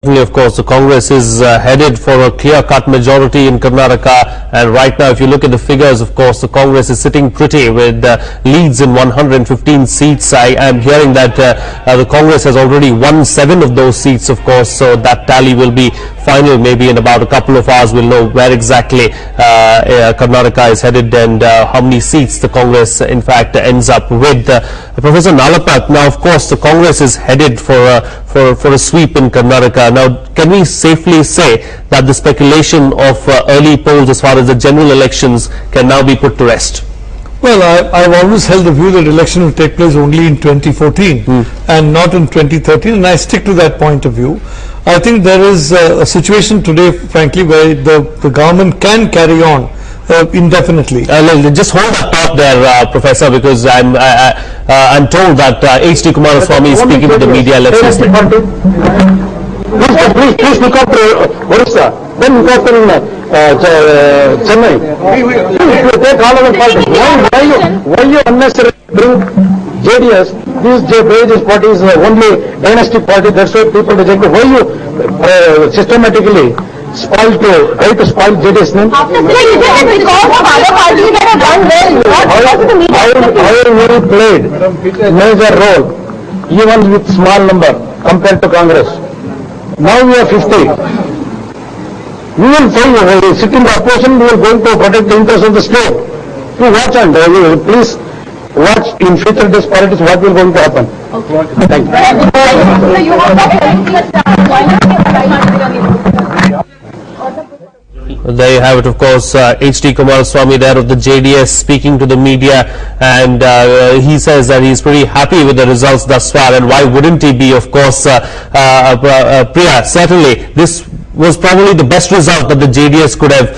Of course, the Congress is headed for a clear-cut majority in Karnataka, and right now, if you look at the figures, of course, the Congress is sitting pretty with leads in 115 seats. I am hearing that the Congress has already won 7 of those seats, of course, so that tally will be final. Maybe in about a couple of hours, we'll know where exactly Karnataka is headed and how many seats the Congress, in fact, ends up with. Professor Nalapat, now, of course, the Congress is headed for a sweep in Karnataka. Now, can we safely say that the speculation of early polls as far as the general elections can now be put to rest? Well, I've always held the view that election will take place only in 2014 and not in 2013, and I stick to that point of view. I think there is a situation today, frankly, where the government can carry on indefinitely. Just hold that thought there, Professor, because I'm told that H.D. Kumaraswamy is speaking to the media. Let's listen. Please look after Orissa, then look after Chennai. You take all of the politics. Why you unnecessarily bring JDS? This JDS party is only dynastic party. That's why people reject it. Why you systematically try to spoil JDS name? After because of other parties that have done well, how played major role, even with small number compared to Congress. Now we are 50. We will find, sit in the opposition, we are going to protect the interests of the state. You watch and please watch in future days politics what will going to happen. Okay. Thank you. There you have it, of course, H.D. Kumaraswamy there of the JDS speaking to the media, and he says that he's pretty happy with the results thus far, and why wouldn't he be, of course, Priya, certainly this was probably the best result that the JDS could have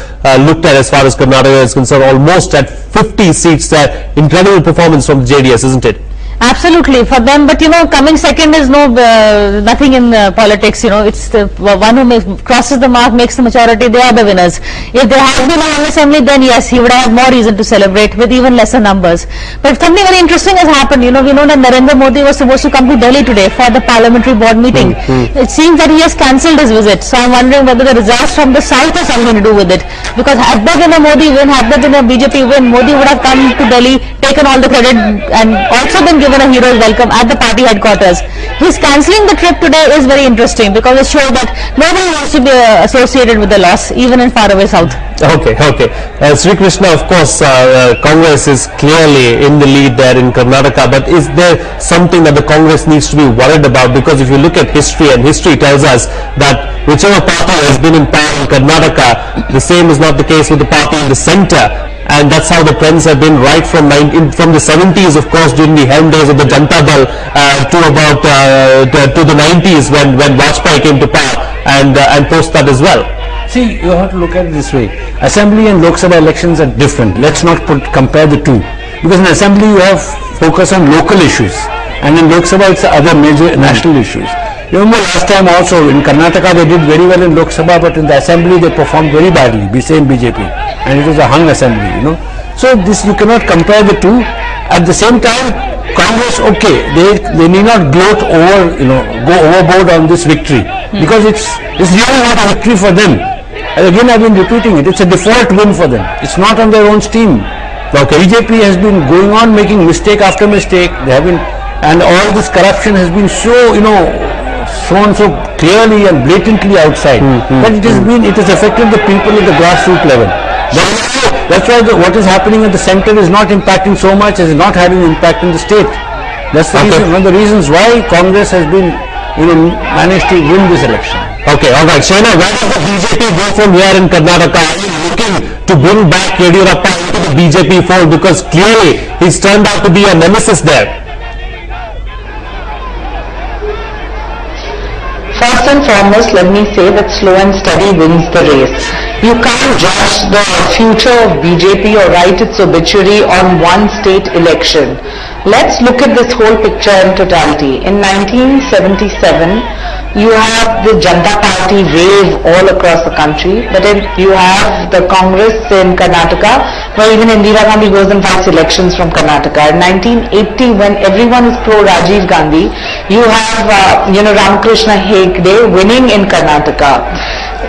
looked at as far as Karnataka is concerned, almost at 50 seats there. Incredible performance from the JDS, isn't it? Absolutely for them, but coming second is nothing in politics. It's the one who crosses the mark, makes the majority. They are the winners. If there had been an assembly, then yes, he would have more reason to celebrate with even lesser numbers. But something very interesting has happened. We know that Narendra Modi was supposed to come to Delhi today for the parliamentary board meeting. It seems that he has cancelled his visit. So I'm wondering whether the results from the south have something to do with it. Because had there been a Modi win, had there been a BJP win, Modi would have come to Delhi, taken all the credit, and also been given a hero's welcome at the party headquarters. His cancelling the trip today is very interesting because it shows that nobody wants to be associated with the loss, even in faraway south. Okay. Sri Krishna, of course, Congress is clearly in the lead there in Karnataka, but is there something that the Congress needs to be worried about? Because if you look at history, and history tells us that whichever party has been in power in Karnataka, the same is not the case with the party in the centre. And that's how the trends have been right from the 70s, of course, during the helm days of the Janata Dal, to about to the 90s when Vajpayee came to power, and post that as well. See, you have to look at it this way. Assembly and Lok Sabha elections are different. Let's not compare the two. Because in Assembly you have focus on local issues, and in Lok Sabha it's other major national issues. Remember last time also in Karnataka they did very well in Lok Sabha, but in the Assembly they performed very badly, same BJP, and it was a hung Assembly, So this you cannot compare the two. At the same time, Congress, okay, they need not gloat over, go overboard on this victory, because it's really not a victory for them. And again, I've been repeating it. It's a default win for them. It's not on their own steam. Okay. BJP has been going on making mistake after mistake. They have been, and all this corruption has been so, shown so clearly and blatantly outside. But it has affected the people at the grassroots level. That's why what is happening at the center is not impacting so much as not having impact in the state. That's the reason, one of the reasons why Congress has been, managed to win this election. Okay, all right. Shaina, where does the BJP go from here in Karnataka? Are you looking to bring back Yediyurappa into the BJP fold? Because clearly he's turned out to be a nemesis there. First and foremost, let me say that slow and steady wins the race. You can't judge the future of BJP or write its obituary on one state election. Let's look at this whole picture in totality. In 1977, you have the Janata Party wave all across the country, but then you have the Congress in Karnataka, where even Indira Gandhi goes and fights elections from Karnataka. In 1980, when everyone is pro-Rajiv Gandhi, you have, Ramakrishna Hegde winning in Karnataka.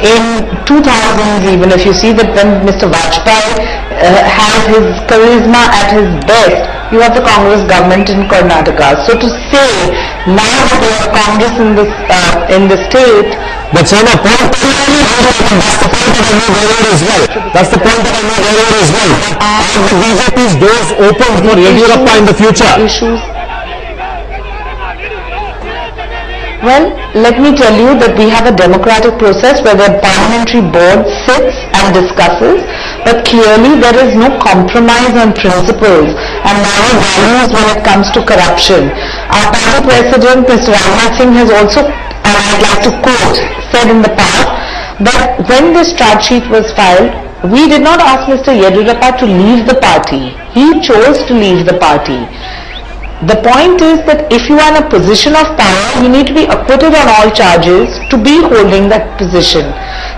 In 2000s, even if you see that when Mr. Vajpayee has his charisma at his best, you have the Congress government in Karnataka. So to say now that we have Congress in the state, but Sana, that's the point that I made earlier as well. BJP's doors open for Yediyurappa in the future. Issues. Well, let me tell you that we have a democratic process where the parliamentary board sits and discusses, but clearly there is no compromise on principles and moral values when it comes to corruption. Our party president, Mr. Rajnath Singh, has also, and I'd like to quote, said in the past that when this charge sheet was filed, we did not ask Mr. Yediyurappa to leave the party. He chose to leave the party. The point is that if you are in a position of power, you need to be acquitted on all charges to be holding that position.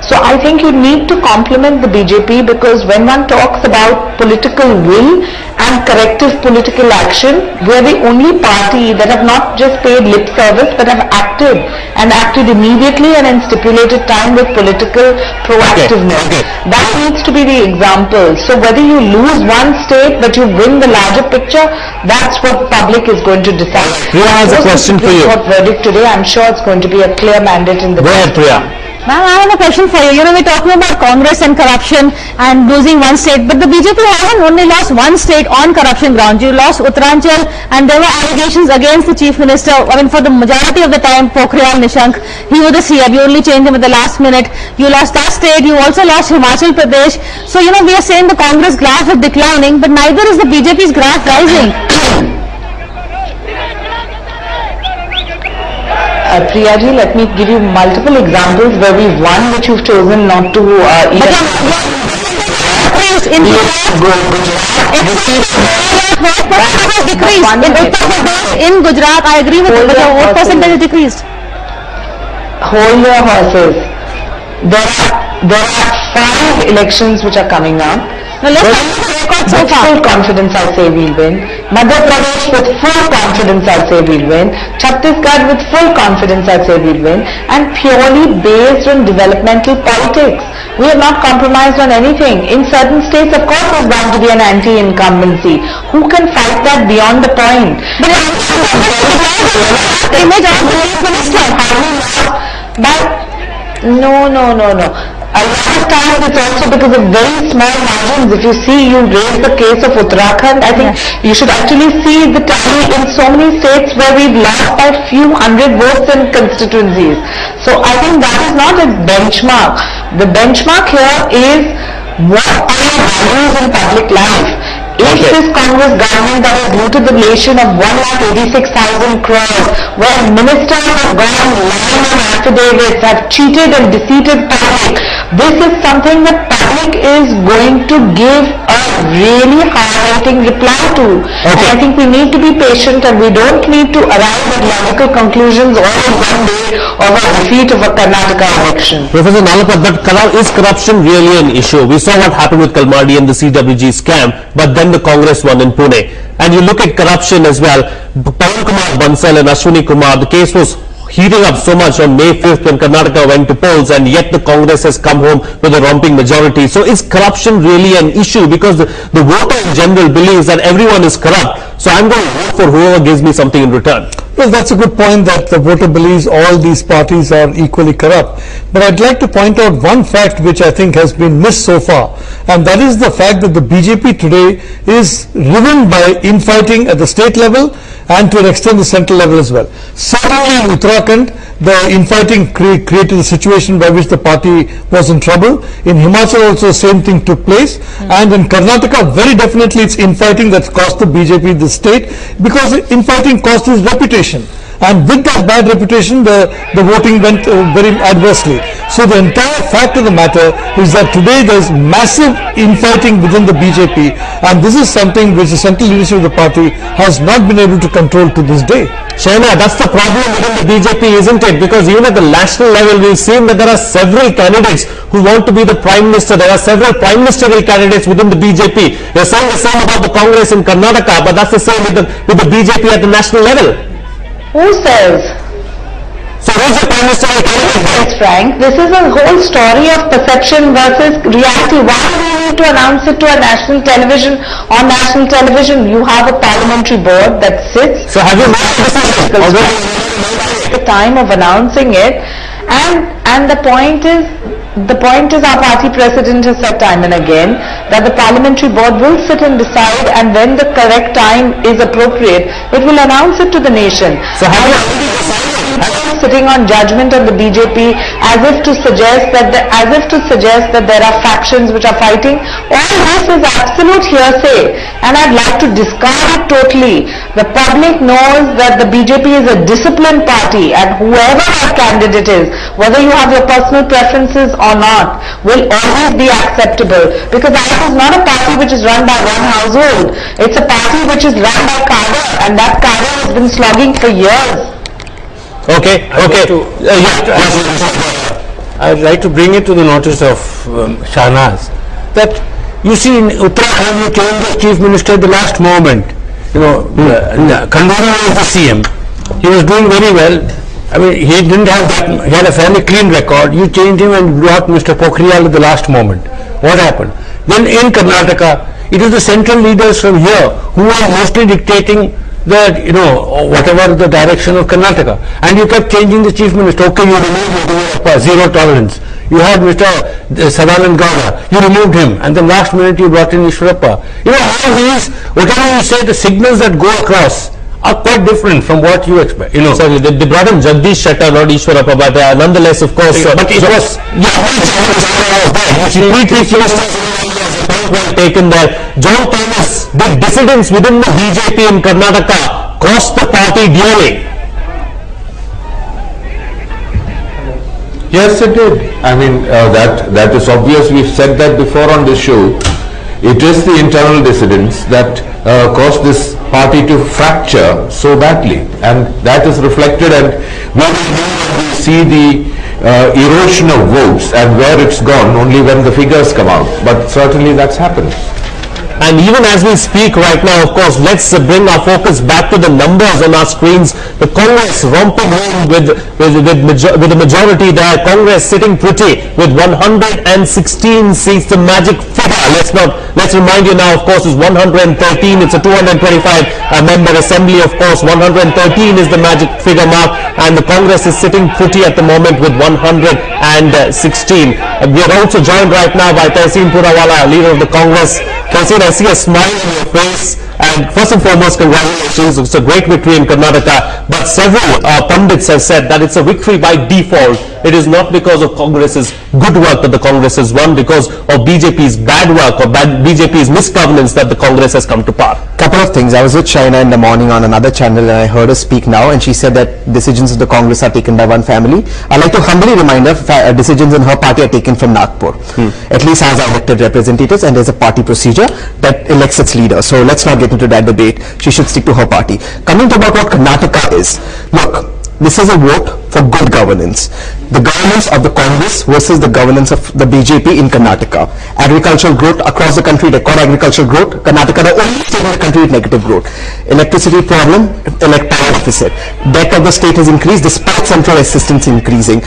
So I think you need to compliment the BJP, because when one talks about political will and corrective political action, we are the only party that have not just paid lip service but have acted, and acted immediately and in stipulated time with political proactiveness. That needs to be the example. So whether you lose one state but you win the larger picture, that's what public is going to decide. Priya has a question for you. Verdict today, I'm sure it's going to be a clear mandate in the Go ahead, Priya. Ma'am, I have a question for you. We're talking about Congress and corruption and losing one state, but the BJP haven't only lost one state on corruption grounds. You lost Uttaranchal, and there were allegations against the Chief Minister. I mean, for the majority of the time, Pokhriyal Nishank, he was the CM. You only changed him at the last minute. You lost that state. You also lost Himachal Pradesh. So, we are saying the Congress graph is declining, but neither is the BJP's graph rising. Priyaji, let me give you multiple examples where we've won, which you've chosen not to in Gujarat, I agree with you, but the vote percentage is decreased. Hold your horses. There are 5 elections which are coming up. Now With full confidence I say we'll win. Madhya Pradesh with full confidence I say we'll win. Chhattisgarh with full confidence I say we'll win. And purely based on developmental politics. We have not compromised on anything. In certain states, of course, there's bound to be an anti-incumbency. Who can fight that beyond the point? No. A lot of times it's also because of very small margins. If you see, you raise the case of Uttarakhand, I think you should actually see the tally in so many states where we've lost by few hundred votes in constituencies. So I think that is not a benchmark. The benchmark here is what are your values in public life. If this Congress government that has looted the nation of 1,86,000 crores, where ministers have gone lying on affidavits, have cheated and deceived public, this is something that public is going to give a really hard-hitting reply to. And I think we need to be patient, and we don't need to arrive at logical conclusions all in one day of a defeat of a Karnataka election. Professor Nalapat, but is corruption really an issue? We saw what happened with Kalmadi and the CWG scam, but then the Congress won in Pune. And you look at corruption as well. Pawan Kumar Bansal and Ashwini Kumar, the case was heating up so much on May 5th when Karnataka went to polls, and yet the Congress has come home with a romping majority. So is corruption really an issue? Because the voter in general believes that everyone is corrupt. So I'm going to vote for whoever gives me something in return. Well, that's a good point, that the voter believes all these parties are equally corrupt. But I'd like to point out one fact which I think has been missed so far, and that is the fact that the BJP today is driven by infighting at the state level and to an extent the central level as well. Certainly in Uttarakhand, the infighting created a situation by which the party was in trouble. In Himachal also the same thing took place. And in Karnataka, very definitely it's infighting that's cost the BJP the state, because infighting cost his reputation. And with that bad reputation, the voting went very adversely. So the entire fact of the matter is that today there is massive infighting within the BJP, and this is something which the central leadership of the party has not been able to control to this day. Shaina, that's the problem within the BJP, isn't it? Because even at the national level, we've seen that there are several candidates who want to be the Prime Minister. There are several Prime Ministerial candidates within the BJP. They're saying the same about the Congress in Karnataka, but that's the same with the BJP at the national level. Who says? So who's the Prime Ministerial candidate? Yes, Frank. This is a whole story of perception versus reality. Why do we need to announce it to a national television? On national television, you have a parliamentary board that sits. So have you made the time of announcing it, and the point is our party president has said time and again that the parliamentary board will sit and decide, and when the correct time is appropriate, it will announce it to the nation. So have you sitting on judgment on the BJP as if to suggest that there are factions which are fighting? All this is absolute hearsay, and I'd like to discard it totally. The public knows that the BJP is a disciplined party, and whoever our candidate is, whether you have your personal preferences or not, will always be acceptable, because that is not a party which is run by one household. It's a party which is run by cadre, and that cadre has been slogging for years. Okay. I'd like to bring it to the notice of Shahnaz that you see in Uttarakhand you changed the chief minister at the last moment. You know, Kandura was the CM. He was doing very well. I mean, he didn't have that. He had a fairly clean record. You changed him and brought Mr. Pokhriyal at the last moment. What happened? Then in Karnataka, it is the central leaders from here who are mostly dictating the, whatever the direction of Karnataka. And you kept changing the chief minister. Okay, you removed zero tolerance. You had Mr. Sadanand Gowda. You removed him. And then last minute you brought in Ishwarappa. All these, whatever you say, the signals that go across are quite different from what you expect. So they brought in Jagdish Shettar, not Ishwarappa, but nonetheless, of course. But it was... taken there. John Thomas, the dissidents within the BJP in Karnataka cost the party dearly. Yes, it did. I mean, that is obvious. We've said that before on this show. It is the internal dissidents that caused this party to fracture so badly, and that is reflected, and we see the erosion of votes and where it's gone only when the figures come out, but certainly that's happened. And even as we speak right now, of course, let's bring our focus back to the numbers on our screens. The Congress romping home with the majority there. Congress sitting pretty with 116 seats, the magic figure. Let's remind you now, of course, is 113. It's a 225 member assembly, of course. 113 is the magic figure mark, and the Congress is sitting pretty at the moment with 116. We are also joined right now by Tehseen Purawala, leader of the Congress. Tehseen, I see a smile on your face, and first and foremost, congratulations. It's a great victory in Karnataka, but several pundits have said that it's a victory by default. It is not because of Congress's good work that the Congress has won, because of BJP's bad work or BJP's misgovernance that the Congress has come to power. Couple of things. I was with Shaina in the morning on another channel, and I heard her speak now, and she said that decisions of the Congress are taken by one family. I'd like to humbly remind her decisions in her party are taken from Nagpur. At least as elected representatives, and there's a party procedure that elects its leader. So let's not get into that debate. She should stick to her party. Coming to about what Karnataka is. Look, this is a vote for good governance. The governance of the Congress versus the governance of the BJP in Karnataka. Agricultural growth across the country, record agricultural growth. Karnataka, the only state in the country with negative growth. Electricity problem, electoral deficit. Debt of the state has increased despite central assistance increasing.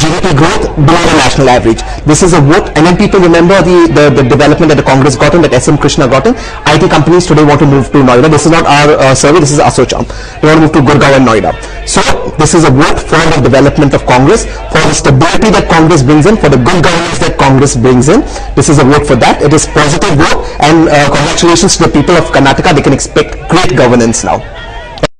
GDP growth below the national average. This is a vote, and then people remember the development that the Congress got in, that SM Krishna got in. IT companies today want to move to Noida. This is not our survey, this is Asocham. They want to move to Gurgaon and Noida. So this is a vote for the development of Congress, for the stability that Congress brings in, for the good governance that Congress brings in. This is a vote for that. It is positive vote, and congratulations to the people of Karnataka. They can expect great governance now.